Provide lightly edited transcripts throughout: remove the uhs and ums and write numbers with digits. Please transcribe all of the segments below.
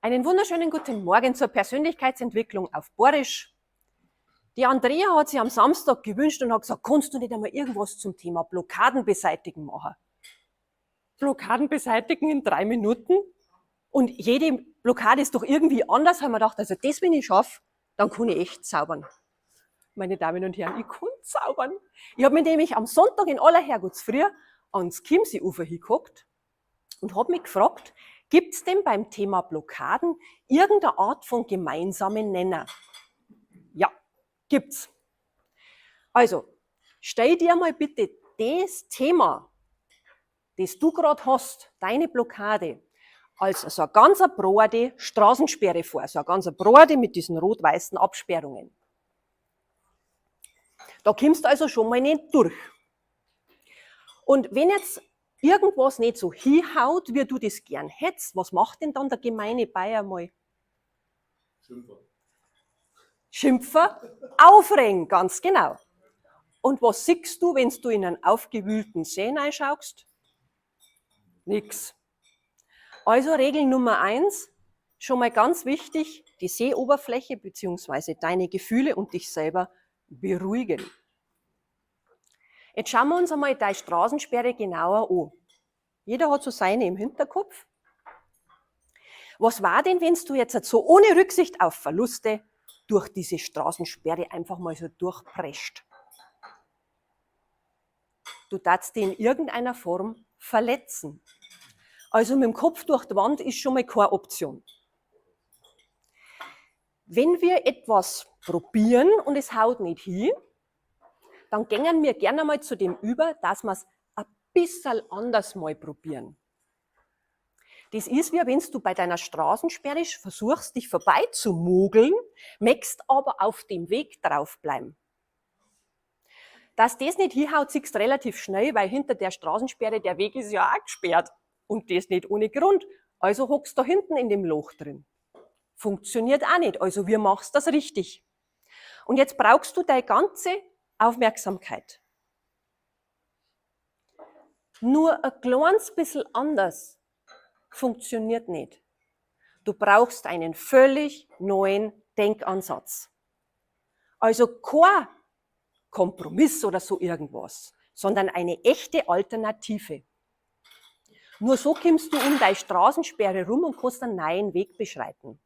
Einen wunderschönen guten Morgen zur Persönlichkeitsentwicklung auf Borisch. Die Andrea hat sich am Samstag gewünscht und hat gesagt, kannst du nicht einmal irgendwas zum Thema Blockaden beseitigen machen? Blockaden beseitigen in 3 Minuten? Und jede Blockade ist doch irgendwie anders, haben wir gedacht, also das, wenn ich schaffe, dann kann ich echt zaubern. Meine Damen und Herren, ich kann zaubern. Ich habe mich nämlich am Sonntag in aller Herrgottsfrüh ans Chiemsee-Ufer hingeguckt und habe mich gefragt, gibt es denn beim Thema Blockaden irgendeine Art von gemeinsamen Nenner? Ja, gibt's. Also, stell dir mal bitte das Thema, das du gerade hast, deine Blockade, als so eine ganz breite Straßensperre vor, so eine ganz breite mit diesen rot-weißen Absperrungen. Da kommst du also schon mal nicht durch. Und wenn jetzt irgendwas nicht so hinhaut, wie du das gern hättest, was macht denn dann der gemeine Bayer mal? Schimpfen, aufregen, ganz genau. Und was siehst du, wenn du in einen aufgewühlten See reinschaust? Nix. Also Regel Nummer 1, schon mal ganz wichtig, die Seeoberfläche bzw. deine Gefühle und dich selber beruhigen. Jetzt schauen wir uns einmal deine Straßensperre genauer an. Jeder hat so seine im Hinterkopf. Was war denn, wenn du jetzt so ohne Rücksicht auf Verluste durch diese Straßensperre einfach mal so durchprescht? Du darfst dich in irgendeiner Form verletzen. Also mit dem Kopf durch die Wand ist schon mal keine Option. Wenn wir etwas probieren und es haut nicht hin, dann gehen wir gerne mal zu dem über, dass wir es ein bisschen anders mal probieren. Das ist, wie wenn du bei deiner Straßensperre versuchst, dich vorbei zu mogeln, möchtest aber auf dem Weg draufbleiben. Dass das nicht hinhaut, siehst du relativ schnell, weil hinter der Straßensperre der Weg ist ja auch gesperrt. Und das nicht ohne Grund. Also hockst du da hinten in dem Loch drin. Funktioniert auch nicht. Also wie machst du das richtig? Und jetzt brauchst du deine ganze Aufmerksamkeit. Nur ein kleines bisschen anders funktioniert nicht. Du brauchst einen völlig neuen Denkansatz. Also kein Kompromiss oder so irgendwas, sondern eine echte Alternative. Nur so kommst du um deine Straßensperre rum und kannst einen neuen Weg beschreiten.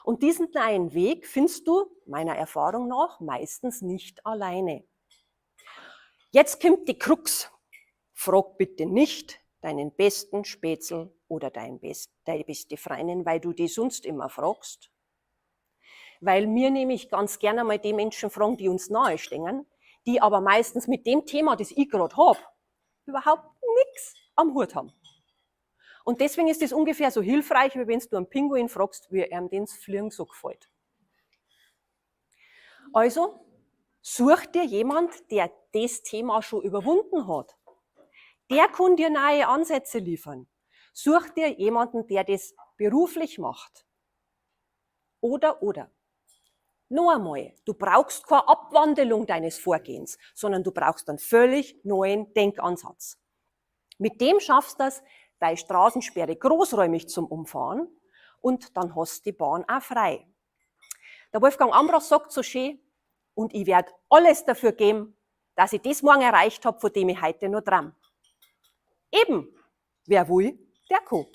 Und diesen neuen Weg findest du, meiner Erfahrung nach, meistens nicht alleine. Jetzt kommt die Krux. Frag bitte nicht deinen besten Spätzl oder deine beste Freundin, weil du die sonst immer fragst. Weil wir nämlich ganz gerne mal die Menschen fragen, die uns nahestehen, die aber meistens mit dem Thema, das ich gerade habe, überhaupt nichts am Hut haben. Und deswegen ist es ungefähr so hilfreich, wie wenn du einen Pinguin fragst, wie ihm das Fliegen so gefällt. Also, such dir jemand, der das Thema schon überwunden hat. Der kann dir neue Ansätze liefern. Such dir jemanden, der das beruflich macht. Oder. Noch einmal, du brauchst keine Abwandlung deines Vorgehens, sondern du brauchst einen völlig neuen Denkansatz. Mit dem schaffst du es, deine Straßensperre großräumig zum Umfahren und dann hast du die Bahn auch frei. Der Wolfgang Ambros sagt so schön, und ich werde alles dafür geben, dass ich das morgen erreicht habe, von dem ich heute nur träume. Eben, wer will, der kann.